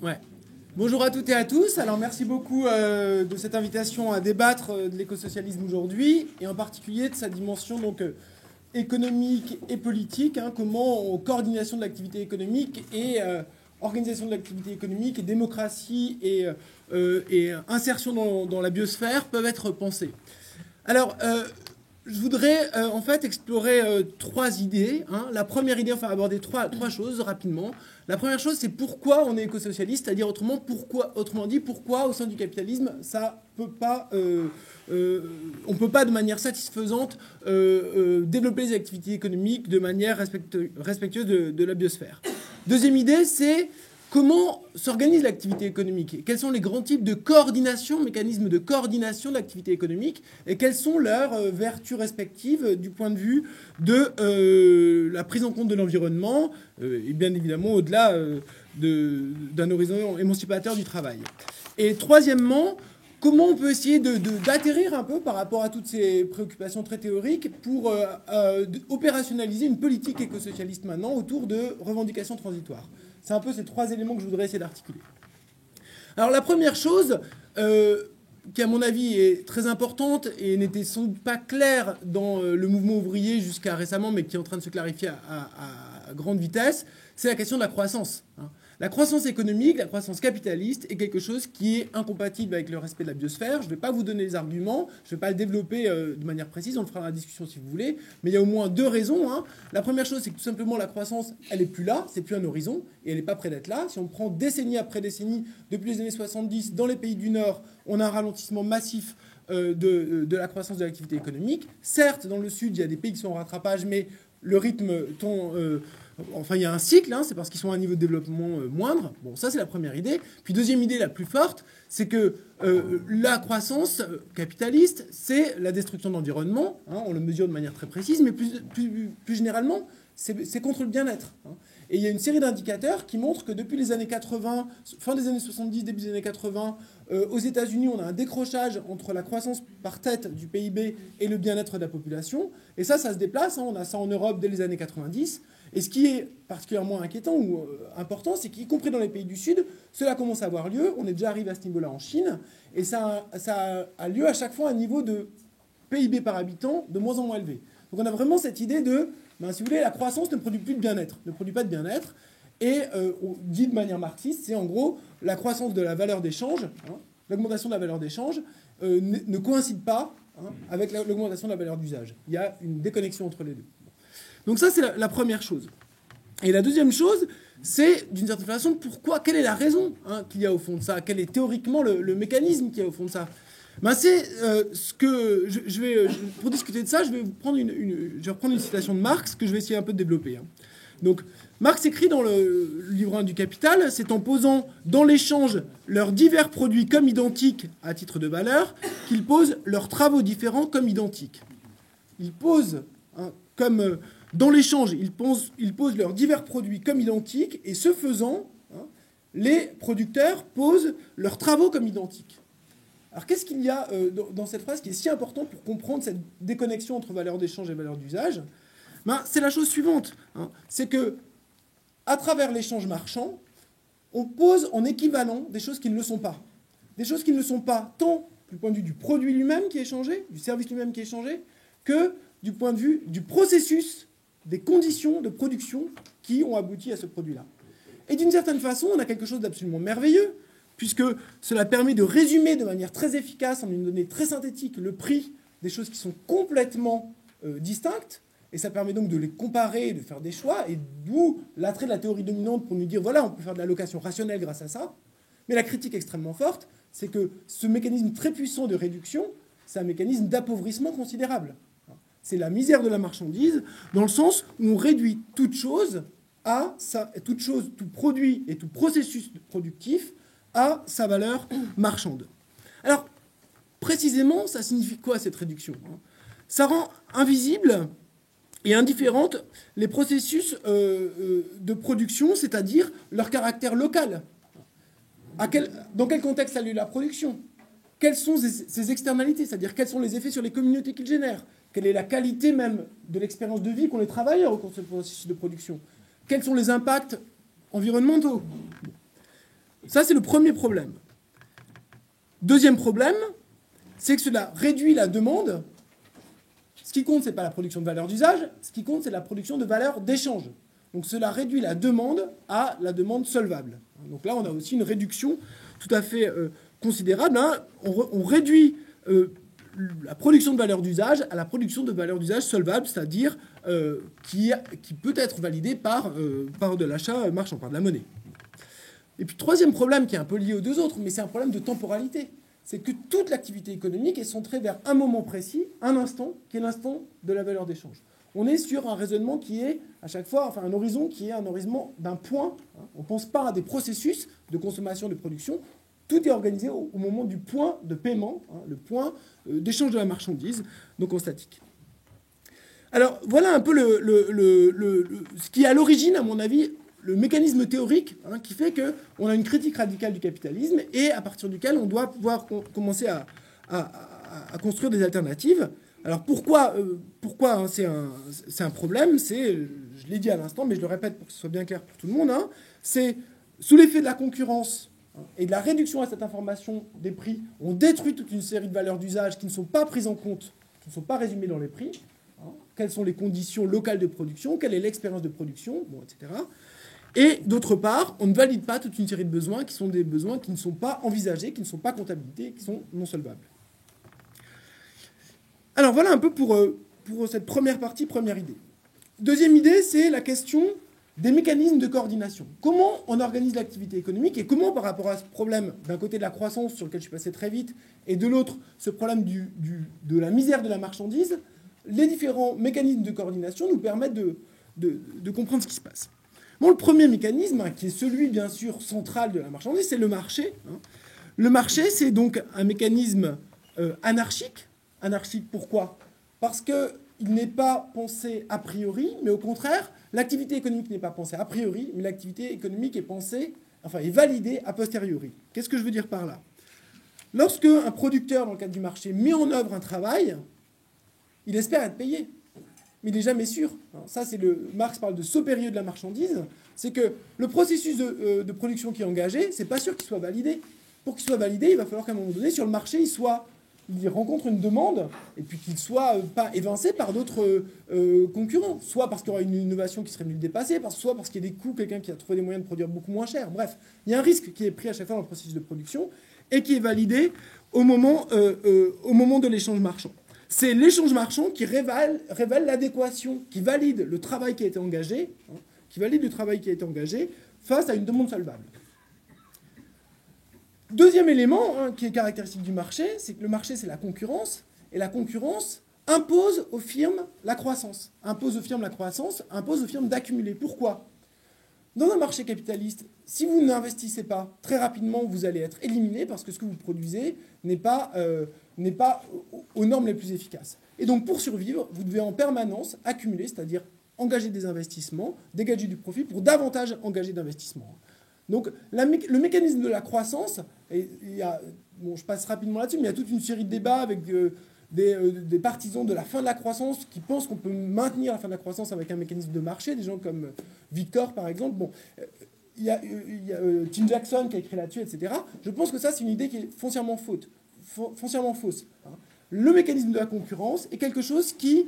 Ouais. Bonjour à toutes et à tous. Alors merci beaucoup de cette invitation à débattre de l'écosocialisme aujourd'hui et en particulier de sa dimension donc économique et politique. Comment coordination de l'activité économique et organisation de l'activité économique et démocratie et insertion dans la biosphère peuvent être pensées. Alors je voudrais en fait explorer trois idées. La première idée, enfin aborder trois choses rapidement. La première chose, c'est pourquoi on est écosocialiste, c'est-à-dire autrement dit, pourquoi au sein du capitalisme, ça peut pas, on ne peut pas de manière satisfaisante développer les activités économiques de manière respectueuse de la biosphère. Deuxième idée, c'est comment s'organise l'activité économique? Quels sont les grands types de coordination, mécanismes de coordination de l'activité économique? Et quelles sont leurs vertus respectives du point de vue de la prise en compte de l'environnement et bien évidemment au-delà d'un horizon émancipateur du travail? Et troisièmement, comment on peut essayer d'atterrir un peu par rapport à toutes ces préoccupations très théoriques pour opérationnaliser une politique écosocialiste maintenant autour de revendications transitoires? C'est un peu ces trois éléments que je voudrais essayer d'articuler. Alors la première chose, qui à mon avis est très importante et n'était sans doute pas claire dans le mouvement ouvrier jusqu'à récemment, mais qui est en train de se clarifier à grande vitesse, c'est la question de la croissance. La croissance économique, la croissance capitaliste est quelque chose qui est incompatible avec le respect de la biosphère. Je ne vais pas vous donner les arguments, je ne vais pas le développer de manière précise, on le fera dans la discussion si vous voulez, mais il y a au moins deux raisons. La première chose, c'est que tout simplement la croissance, elle n'est plus là, c'est plus un horizon, et elle n'est pas près d'être là. Si on prend décennie après décennie, depuis les années 70, dans les pays du Nord, on a un ralentissement massif de la croissance de l'activité économique. Certes, dans le Sud, il y a des pays qui sont en rattrapage, mais le rythme tend... Enfin, il y a un cycle, c'est parce qu'ils sont à un niveau de développement moindre. Bon, ça, c'est la première idée. Puis, deuxième idée, la plus forte, c'est que la croissance capitaliste, c'est la destruction de l'environnement. On le mesure de manière très précise, mais plus généralement, c'est contre le bien-être. Et il y a une série d'indicateurs qui montrent que depuis les années 80, fin des années 70, début des années 80, aux États-Unis, on a un décrochage entre la croissance par tête du PIB et le bien-être de la population. Et ça se déplace. On a ça en Europe dès les années 90. Et ce qui est particulièrement inquiétant ou important, c'est qu'y compris dans les pays du Sud, cela commence à avoir lieu. On est déjà arrivé à ce niveau-là en Chine. Et ça a lieu à chaque fois à un niveau de PIB par habitant de moins en moins élevé. Donc on a vraiment cette idée de, si vous voulez, la croissance ne produit plus de bien-être, ne produit pas de bien-être. Et dit de manière marxiste, c'est en gros la croissance de la valeur d'échange, l'augmentation de la valeur d'échange ne coïncide pas avec l'augmentation de la valeur d'usage. Il y a une déconnexion entre les deux. Donc ça, c'est la première chose. Et la deuxième chose, c'est d'une certaine façon, quelle est la raison qu'il y a au fond de ça? Quel est théoriquement le mécanisme qu'il y a au fond de ça? C'est ce que pour discuter de ça, je vais reprendre une citation de Marx que je vais essayer un peu de développer. Donc, Marx écrit dans le livre 1 du Capital, c'est en posant dans l'échange leurs divers produits comme identiques à titre de valeur qu'il pose leurs travaux différents comme identiques. Il pose comme dans l'échange, ils posent leurs divers produits comme identiques, et ce faisant, les producteurs posent leurs travaux comme identiques. Alors qu'est-ce qu'il y a dans cette phrase qui est si important pour comprendre cette déconnexion entre valeur d'échange et valeur d'usage? C'est la chose suivante. C'est que, à travers l'échange marchand, on pose en équivalent des choses qui ne le sont pas. Des choses qui ne le sont pas tant du point de vue du produit lui-même qui est échangé, du service lui-même qui est échangé, que du point de vue du processus, des conditions de production qui ont abouti à ce produit-là. Et d'une certaine façon, on a quelque chose d'absolument merveilleux, puisque cela permet de résumer de manière très efficace, en une donnée très synthétique, le prix des choses qui sont complètement distinctes, et ça permet donc de les comparer, de faire des choix, et d'où l'attrait de la théorie dominante pour nous dire, voilà, on peut faire de l'allocation rationnelle grâce à ça. Mais la critique extrêmement forte, c'est que ce mécanisme très puissant de réduction, c'est un mécanisme d'appauvrissement considérable. C'est la misère de la marchandise, dans le sens où on réduit toute chose, tout produit et tout processus productif à sa valeur marchande. Alors, précisément, ça signifie quoi cette réduction? Ça rend invisible et indifférente les processus de production, c'est-à-dire leur caractère local. Dans quel contexte a lieu la production? Quelles sont ses externalités, c'est-à-dire quels sont les effets sur les communautés qu'il génère? Quelle est la qualité même de l'expérience de vie qu'ont les travailleurs au cours de ce processus de production? Quels sont les impacts environnementaux? Ça, c'est le premier problème. Deuxième problème, c'est que cela réduit la demande. Ce qui compte, ce n'est pas la production de valeur d'usage, ce qui compte, c'est la production de valeur d'échange. Donc cela réduit la demande à la demande solvable. Donc là, on a aussi une réduction tout à fait considérable. Hein. On réduit la production de valeur d'usage à la production de valeur d'usage solvable, c'est-à-dire qui peut être validée par de l'achat marchand, par de la monnaie. Et puis troisième problème qui est un peu lié aux deux autres, mais c'est un problème de temporalité. C'est que toute l'activité économique est centrée vers un moment précis, un instant, qui est l'instant de la valeur d'échange. On est sur un raisonnement qui est, à chaque fois, enfin un horizon qui est un horizon d'un point. Hein. On ne pense pas à des processus de consommation, de production. Tout est organisé au moment du point de paiement, hein, le point d'échange de la marchandise, donc en statique. Alors, voilà un peu ce qui est à l'origine, à mon avis, le mécanisme théorique hein, qui fait qu'on a une critique radicale du capitalisme et à partir duquel on doit pouvoir commencer à construire des alternatives. Alors pourquoi hein, c'est un problème, je l'ai dit à l'instant, mais je le répète pour que ce soit bien clair pour tout le monde, hein, c'est sous l'effet de la concurrence hein, et de la réduction à cette information des prix, on détruit toute une série de valeurs d'usage qui ne sont pas prises en compte, qui ne sont pas résumées dans les prix. Hein, quelles sont les conditions locales de production, quelle est l'expérience de production, bon, etc. Et d'autre part, on ne valide pas toute une série de besoins qui sont des besoins qui ne sont pas envisagés, qui ne sont pas comptabilisés, qui sont non solvables. Alors voilà un peu pour cette première partie, première idée. Deuxième idée, c'est la question des mécanismes de coordination. Comment on organise l'activité économique et comment, par rapport à ce problème, d'un côté de la croissance, sur lequel je suis passé très vite, et de l'autre, ce problème de la misère de la marchandise, les différents mécanismes de coordination nous permettent de comprendre ce qui se passe. Bon, le premier mécanisme, hein, qui est celui, bien sûr, central de la marchandise, c'est le marché. Hein. Le marché, c'est donc un mécanisme anarchique. Anarchique, pourquoi? Parce qu'il n'est pas pensé a priori, mais au contraire, l'activité économique n'est pas pensée a priori, mais l'activité économique est validée a posteriori. Qu'est-ce que je veux dire par là? Lorsque un producteur, dans le cadre du marché, met en œuvre un travail, il espère être payé. Mais il n'est jamais sûr. Ça, Marx parle de saut périlleux de la marchandise. C'est que le processus de production qui est engagé, c'est pas sûr qu'il soit validé. Pour qu'il soit validé, il va falloir qu'à un moment donné, sur le marché, il rencontre une demande et puis qu'il ne soit pas évincé par d'autres concurrents. Soit parce qu'il y aura une innovation qui serait venue le dépasser, soit parce qu'il y a des coûts, quelqu'un qui a trouvé des moyens de produire beaucoup moins cher. Bref, il y a un risque qui est pris à chaque fois dans le processus de production et qui est validé au moment de l'échange marchand. C'est l'échange marchand qui révèle l'adéquation, qui valide le travail qui a été engagé, face à une demande solvable. Deuxième élément hein, qui est caractéristique du marché, c'est que le marché, c'est la concurrence, et la concurrence impose aux firmes la croissance, impose aux firmes d'accumuler. Pourquoi? Dans un marché capitaliste, si vous n'investissez pas, très rapidement, vous allez être éliminé parce que ce que vous produisez n'est pas aux normes les plus efficaces. Et donc, pour survivre, vous devez en permanence accumuler, c'est-à-dire engager des investissements, dégager du profit pour davantage engager d'investissements. Donc, le mécanisme de la croissance, je passe rapidement là-dessus, mais il y a toute une série de débats avec des partisans de la fin de la croissance qui pensent qu'on peut maintenir la fin de la croissance avec un mécanisme de marché, des gens comme Victor, par exemple. Bon, il y a Tim Jackson qui a écrit là-dessus, etc. Je pense que ça, c'est une idée qui est foncièrement fausse. Hein. Le mécanisme de la concurrence est quelque chose qui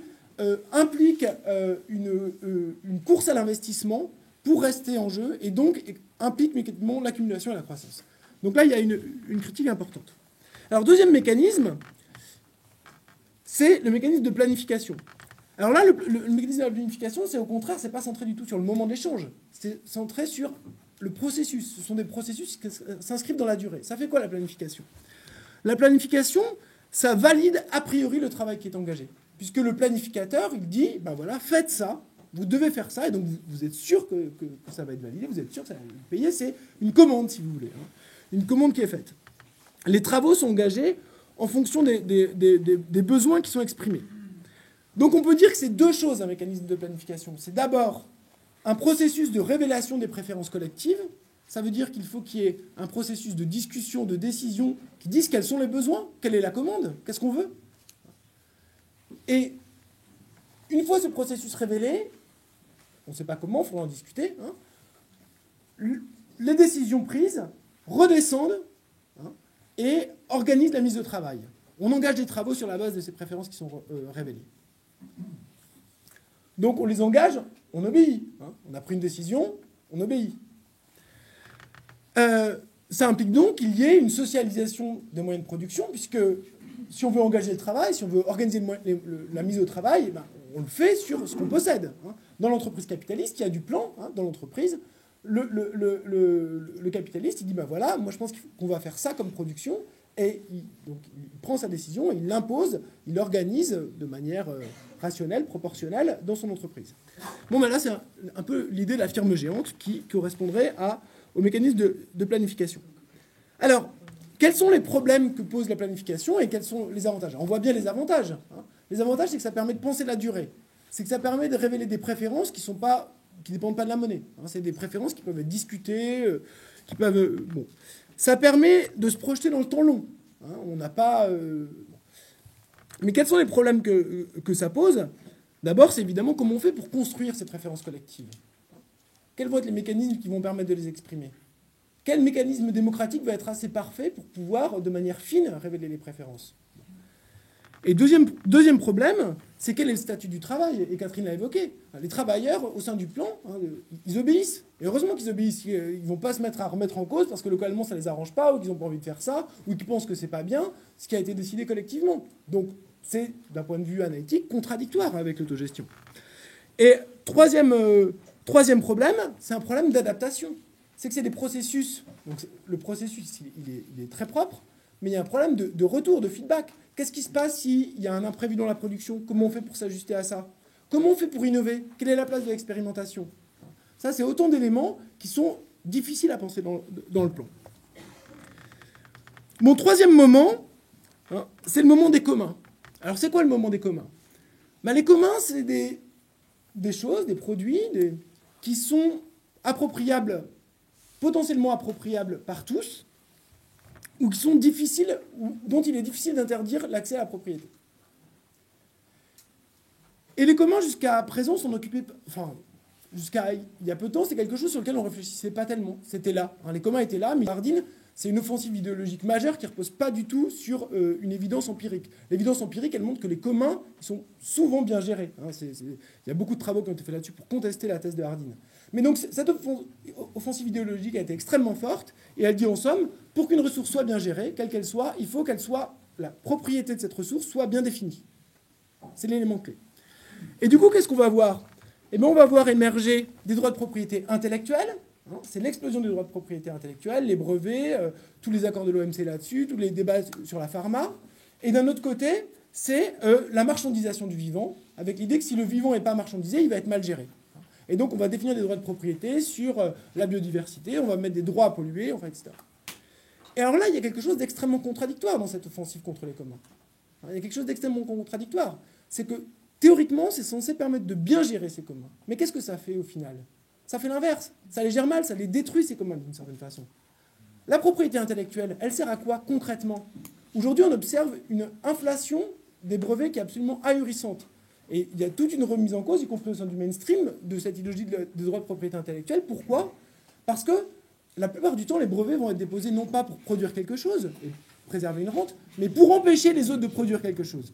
implique une course à l'investissement pour rester en jeu et donc implique mécaniquement l'accumulation et la croissance. Donc là, il y a une critique importante. Alors, deuxième mécanisme, c'est le mécanisme de planification. Alors là, le mécanisme de la planification, c'est au contraire, c'est pas centré du tout sur le moment de l'échange. C'est centré sur le processus. Ce sont des processus qui s'inscrivent dans la durée. Ça fait quoi la planification? La planification, ça valide a priori le travail qui est engagé. Puisque le planificateur, il dit, ben voilà, faites ça, vous devez faire ça, et donc vous êtes sûr que ça va être validé, vous êtes sûr que ça va être payé, c'est une commande, si vous voulez. Hein. Une commande qui est faite. Les travaux sont engagés en fonction des besoins qui sont exprimés. Donc on peut dire que c'est deux choses, un mécanisme de planification. C'est d'abord un processus de révélation des préférences collectives. Ça veut dire qu'il faut qu'il y ait un processus de discussion, de décision, qui dise quels sont les besoins, quelle est la commande, qu'est-ce qu'on veut. Et une fois ce processus révélé, on ne sait pas comment, il faudra en discuter, hein, les décisions prises redescendent, hein, et organisent la mise au travail. On engage des travaux sur la base de ces préférences qui sont révélées. Donc on les engage, on obéit. Hein. On a pris une décision, on obéit. Ça implique donc qu'il y ait une socialisation des moyens de production, puisque si on veut engager le travail, si on veut organiser la mise au travail, ben, on le fait sur ce qu'on possède. Hein. Dans l'entreprise capitaliste, il y a du plan. Hein, dans l'entreprise, le capitaliste, il dit, ben voilà, moi je pense qu'on va faire ça comme production, et donc, il prend sa décision, il l'impose, il l'organise de manière rationnelle, proportionnelle dans son entreprise. Bon, ben là, c'est un peu l'idée de la firme géante qui correspondrait au mécanisme de planification. Alors, quels sont les problèmes que pose la planification et quels sont les avantages? On voit bien les avantages. Hein. Les avantages, c'est que ça permet de penser la durée. C'est que ça permet de révéler des préférences qui ne dépendent pas de la monnaie. Hein. C'est des préférences qui peuvent être discutées, qui peuvent... bon. Ça permet de se projeter dans le temps long. Hein. On n'a pas... Mais quels sont les problèmes que ça pose? D'abord, c'est évidemment comment on fait pour construire ces préférences collectives. Quels vont être les mécanismes qui vont permettre de les exprimer? Quel mécanisme démocratique va être assez parfait pour pouvoir, de manière fine, révéler les préférences? Et deuxième problème, c'est quel est le statut du travail? Et Catherine l'a évoqué. Les travailleurs, au sein du plan, hein, ils obéissent. Et heureusement qu'ils obéissent. Ils ne vont pas se mettre à remettre en cause parce que localement, ça ne les arrange pas, ou qu'ils n'ont pas envie de faire ça, ou qu'ils pensent que ce n'est pas bien, ce qui a été décidé collectivement. Donc, c'est, d'un point de vue analytique, contradictoire avec l'autogestion. Et troisième problème, c'est un problème d'adaptation. C'est que c'est des processus. Donc le processus, il est très propre, mais il y a un problème de retour, de feedback. Qu'est-ce qui se passe s'il y a un imprévu dans la production? Comment on fait pour s'ajuster à ça? Comment on fait pour innover? Quelle est la place de l'expérimentation? Ça, c'est autant d'éléments qui sont difficiles à penser dans le plan. Mon troisième moment, hein, c'est le moment des communs. Alors, c'est quoi le moment des communs? Ben, les communs, c'est des choses, des produits qui sont appropriables, potentiellement appropriables par tous, ou qui sont difficiles, ou dont il est difficile d'interdire l'accès à la propriété. Et les communs, jusqu'à présent, sont occupés... Enfin, jusqu'à il y a peu de temps, c'est quelque chose sur lequel on ne réfléchissait pas tellement. C'était là. Hein, les communs étaient là, mais Hardin, c'est une offensive idéologique majeure qui ne repose pas du tout sur une évidence empirique. L'évidence empirique, elle montre que les communs sont souvent bien gérés. Hein, il y a beaucoup de travaux qui ont été faits là-dessus pour contester la thèse de Hardin. Mais donc, cette offensive idéologique a été extrêmement forte, et elle dit en somme, pour qu'une ressource soit bien gérée, quelle qu'elle soit, il faut la propriété de cette ressource soit bien définie. C'est l'élément clé. Et du coup, qu'est-ce qu'on va voir? Eh bien, on va voir émerger des droits de propriété intellectuels. Hein, c'est l'explosion des droits de propriété intellectuels, les brevets, tous les accords de l'OMC là-dessus, tous les débats sur la pharma. Et d'un autre côté, c'est la marchandisation du vivant, avec l'idée que si le vivant n'est pas marchandisé, il va être mal géré. Et donc, on va définir des droits de propriété sur la biodiversité, on va mettre des droits à polluer, enfin, etc. Et alors là, il y a quelque chose d'extrêmement contradictoire dans cette offensive contre les communs. Il y a quelque chose d'extrêmement contradictoire. C'est que, théoriquement, c'est censé permettre de bien gérer ces communs. Mais qu'est-ce que ça fait au final? Ça fait l'inverse. Ça les gère mal, ça les détruit, ces communs, d'une certaine façon. La propriété intellectuelle, elle sert à quoi concrètement? Aujourd'hui, on observe une inflation des brevets qui est absolument ahurissante. Et il y a toute une remise en cause, y compris au sein du mainstream, de cette idéologie des droits de propriété intellectuelle. Pourquoi? Parce que la plupart du temps, les brevets vont être déposés non pas pour produire quelque chose et préserver une rente, mais pour empêcher les autres de produire quelque chose.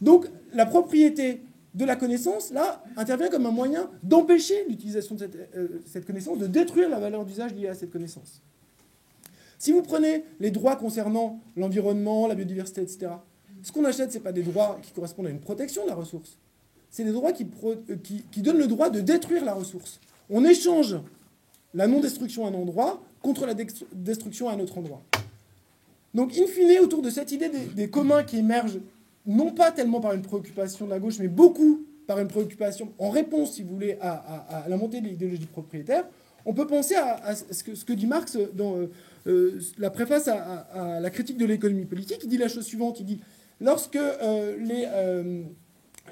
Donc, la propriété de la connaissance, là, intervient comme un moyen d'empêcher l'utilisation de cette connaissance, de détruire la valeur d'usage liée à cette connaissance. Si vous prenez les droits concernant l'environnement, la biodiversité, etc., ce qu'on achète, ce n'est pas des droits qui correspondent à une protection de la ressource. C'est des droits qui donnent le droit de détruire la ressource. On échange la non-destruction à un endroit contre la destruction à un autre endroit. Donc, in fine, autour de cette idée des communs qui émergent, non pas tellement par une préoccupation de la gauche, mais beaucoup par une préoccupation en réponse, si vous voulez, à la montée de l'idéologie propriétaire, on peut penser à ce que dit Marx dans la préface à la critique de l'économie politique. Il dit la chose suivante, il dit « Lorsque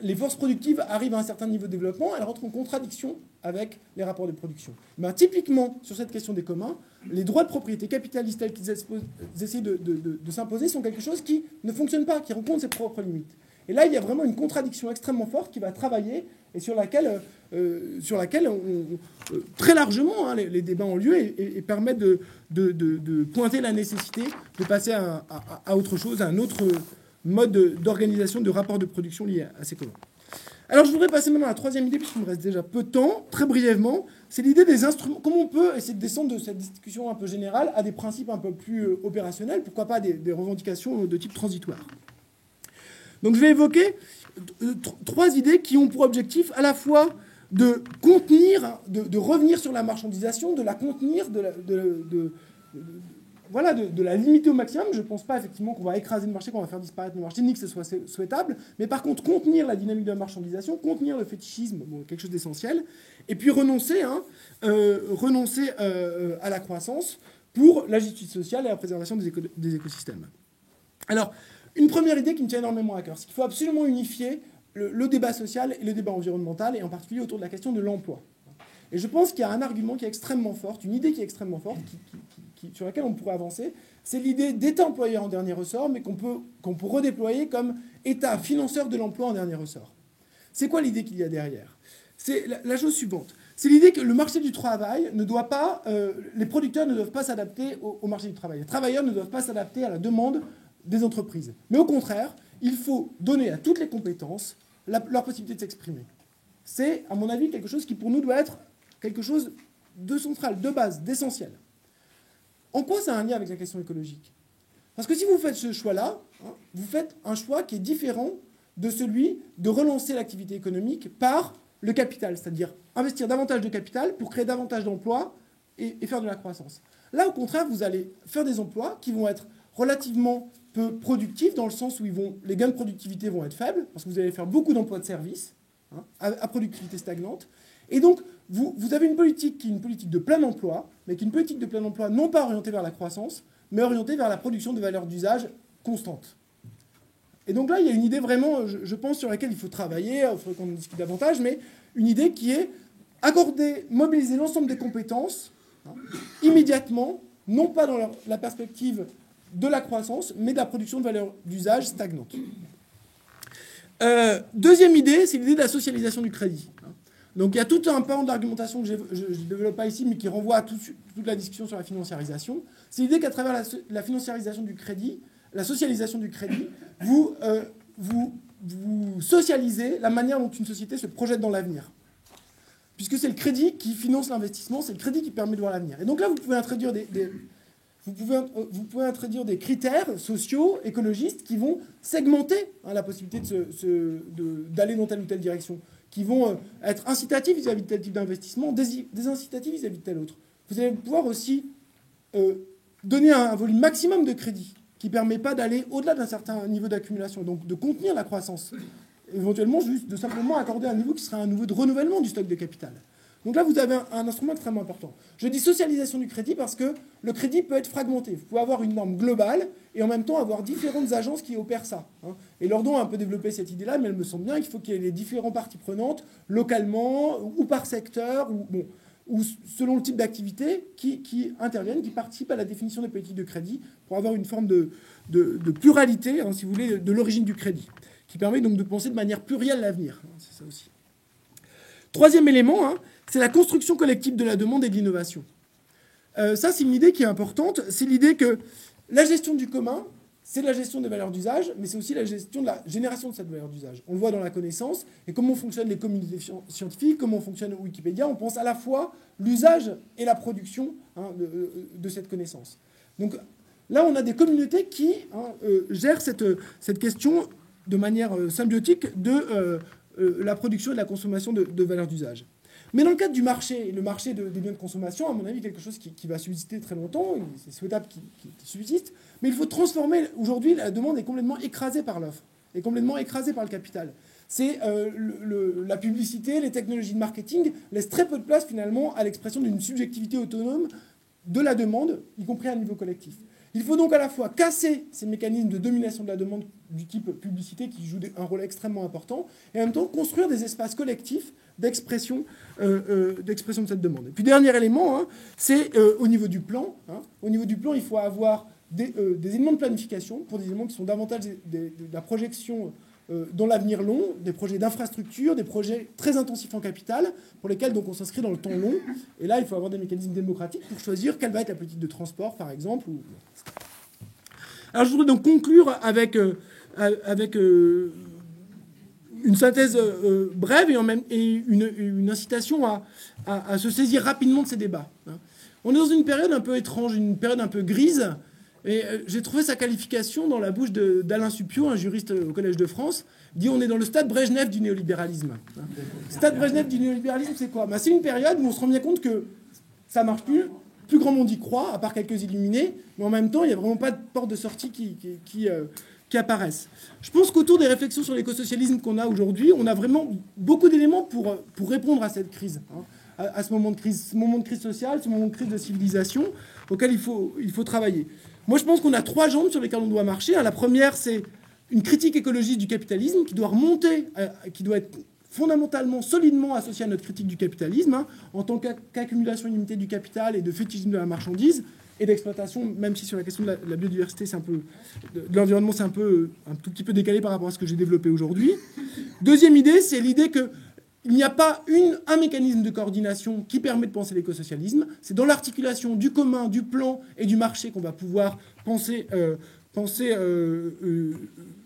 les forces productives arrivent à un certain niveau de développement, elles rentrent en contradiction avec les rapports de production. » Ben, typiquement, sur cette question des communs, les droits de propriété capitalistes tels qu'ils essaient de s'imposer sont quelque chose qui ne fonctionne pas, qui rencontre ses propres limites. Et là, il y a vraiment une contradiction extrêmement forte qui va travailler et sur laquelle très largement, hein, les débats ont lieu et permettent de pointer la nécessité de passer à autre chose, à un autre mode d'organisation, de rapport de production lié à ces communs. Alors je voudrais passer maintenant à la troisième idée, puisqu'il me reste déjà peu de temps, très brièvement, c'est l'idée des instruments. Comment on peut essayer de descendre de cette discussion un peu générale à des principes un peu plus opérationnels, pourquoi pas des revendications de type transitoire. Donc je vais évoquer trois idées qui ont pour objectif à la fois de contenir, de revenir sur la marchandisation, de la contenir, de la limiter au maximum. Je ne pense pas effectivement qu'on va écraser le marché, qu'on va faire disparaître le marché, ni que ce soit souhaitable, mais par contre contenir la dynamique de la marchandisation, contenir le fétichisme, bon, quelque chose d'essentiel, et puis renoncer à la croissance pour la justice sociale et la préservation des écosystèmes. Alors, une première idée qui me tient énormément à cœur, c'est qu'il faut absolument unifier le débat social et le débat environnemental, et en particulier autour de la question de l'emploi. Et je pense qu'il y a un argument qui est extrêmement fort, une idée qui est extrêmement forte, sur laquelle on pourrait avancer, c'est l'idée d'État employeur en dernier ressort, mais qu'on peut redéployer comme État financeur de l'emploi en dernier ressort. C'est quoi l'idée qu'il y a derrière? C'est la chose suivante. C'est l'idée que le marché du travail ne doit pas... les producteurs ne doivent pas s'adapter au marché du travail. Les travailleurs ne doivent pas s'adapter à la demande des entreprises. Mais au contraire, il faut donner à toutes les compétences leur possibilité de s'exprimer. C'est, à mon avis, quelque chose qui, pour nous, doit être quelque chose de central, de base, d'essentiel. En quoi ça a un lien avec la question écologique? Parce que si vous faites ce choix-là, hein, vous faites un choix qui est différent de celui de relancer l'activité économique par le capital, c'est-à-dire investir davantage de capital pour créer davantage d'emplois et faire de la croissance. Là, au contraire, vous allez faire des emplois qui vont être relativement peu productifs, dans le sens où les gains de productivité vont être faibles, parce que vous allez faire beaucoup d'emplois de service, hein, à productivité stagnante. Et donc, vous avez une politique qui est une politique de plein emploi, mais qui est une politique de plein emploi non pas orientée vers la croissance, mais orientée vers la production de valeurs d'usage constantes. Et donc là, il y a une idée vraiment, je pense, sur laquelle il faut travailler, il faudrait qu'on en discute davantage, mais une idée qui est mobiliser l'ensemble des compétences, hein, immédiatement, non pas dans la perspective de la croissance, mais de la production de valeurs d'usage stagnantes. Deuxième idée, c'est l'idée de la socialisation du crédit. Donc il y a tout un pan d'argumentation que je ne développe pas ici, mais qui renvoie à toute la discussion sur la financiarisation. C'est l'idée qu'à travers la financiarisation du crédit, la socialisation du crédit, vous socialisez la manière dont une société se projette dans l'avenir. Puisque c'est le crédit qui finance l'investissement, c'est le crédit qui permet de voir l'avenir. Et donc là, vous pouvez introduire des critères sociaux, écologistes, qui vont segmenter, hein, la possibilité d'aller dans telle ou telle direction, qui vont être incitatifs vis-à-vis de tel type d'investissement, désincitatifs vis-à-vis de tel autre. Vous allez pouvoir aussi donner un volume maximum de crédit qui ne permet pas d'aller au-delà d'un certain niveau d'accumulation, donc de contenir la croissance. Éventuellement, juste de simplement accorder un niveau qui serait un niveau de renouvellement du stock de capital. Donc là, vous avez un instrument extrêmement important. Je dis socialisation du crédit parce que le crédit peut être fragmenté. Vous pouvez avoir une norme globale et en même temps avoir différentes agences qui opèrent ça. Hein. Et Lordon a un peu développé cette idée-là, mais elle me semble bien qu'il faut qu'il y ait les différentes parties prenantes, localement ou par secteur, ou selon le type d'activité, qui interviennent, qui participent à la définition des politiques de crédit pour avoir une forme de pluralité, hein, si vous voulez, de l'origine du crédit, qui permet donc de penser de manière plurielle l'avenir. Hein, c'est ça aussi. Troisième élément, hein, c'est la construction collective de la demande et de l'innovation. Ça, c'est une idée qui est importante. C'est l'idée que la gestion du commun, c'est la gestion des valeurs d'usage, mais c'est aussi la gestion de la génération de cette valeur d'usage. On le voit dans la connaissance, et comment fonctionnent les communautés scientifiques, comment fonctionne Wikipédia. On pense à la fois l'usage et la production, hein, de cette connaissance. Donc là, on a des communautés qui, hein, gèrent cette question de manière symbiotique de la production et de la consommation de valeurs d'usage. Mais dans le cadre du marché, le marché des biens de consommation, à mon avis, quelque chose qui va subsister très longtemps, c'est souhaitable qu'il subsiste, mais il faut transformer, aujourd'hui, la demande est complètement écrasée par l'offre, est complètement écrasée par le capital. C'est la publicité, les technologies de marketing laissent très peu de place, finalement, à l'expression d'une subjectivité autonome de la demande, y compris à un niveau collectif. Il faut donc à la fois casser ces mécanismes de domination de la demande du type publicité qui jouent un rôle extrêmement important, et en même temps construire des espaces collectifs d'expression de cette demande. Et puis dernier élément, hein, c'est au niveau du plan. Hein. Au niveau du plan, il faut avoir des éléments de planification pour des éléments qui sont davantage de la projection dans l'avenir long, des projets d'infrastructure, des projets très intensifs en capital, pour lesquels donc, on s'inscrit dans le temps long. Et là, il faut avoir des mécanismes démocratiques pour choisir quelle va être la politique de transport, par exemple. Alors, je voudrais donc conclure avec une synthèse brève et une incitation à se saisir rapidement de ces débats. On est dans une période un peu étrange, une période un peu grise, et j'ai trouvé sa qualification dans la bouche d'Alain Supiot, un juriste au Collège de France, dit on est dans le stade Brejnev du néolibéralisme. Stade Brejnev du néolibéralisme, c'est quoi? C'est une période où on se rend bien compte que ça marche plus grand monde y croit, à part quelques illuminés, mais en même temps, il n'y a vraiment pas de porte de sortie qui apparaissent. Je pense qu'autour des réflexions sur l'écosocialisme qu'on a aujourd'hui, on a vraiment beaucoup d'éléments pour répondre à cette crise, à ce moment de crise sociale, ce moment de crise de civilisation auquel il faut travailler. Moi, je pense qu'on a 3 jambes sur lesquelles on doit marcher. La première, c'est une critique écologiste du capitalisme qui doit remonter, qui doit être fondamentalement, solidement associée à notre critique du capitalisme, en tant qu'accumulation illimitée du capital et de fétichisme de la marchandise, et d'exploitation, même si sur la question de la biodiversité, c'est un peu, de l'environnement, c'est un tout petit peu décalé par rapport à ce que j'ai développé aujourd'hui. Deuxième idée, c'est l'idée qu'il n'y a pas un mécanisme de coordination qui permet de penser l'écosocialisme. C'est dans l'articulation du commun, du plan et du marché qu'on va pouvoir penser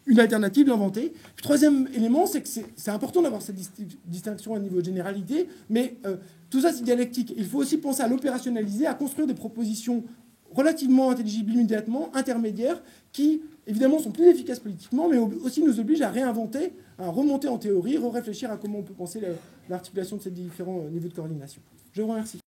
une alternative, l'inventer. Puis, troisième élément, c'est que c'est important d'avoir cette distinction à niveau de généralité, mais tout ça, c'est dialectique. Il faut aussi penser à l'opérationnaliser, à construire des propositions relativement intelligibles immédiatement, intermédiaires, qui, évidemment, sont plus efficaces politiquement, mais aussi nous obligent à réinventer, à remonter en théorie, réfléchir à comment on peut penser l'articulation de ces différents niveaux de coordination. Je vous remercie.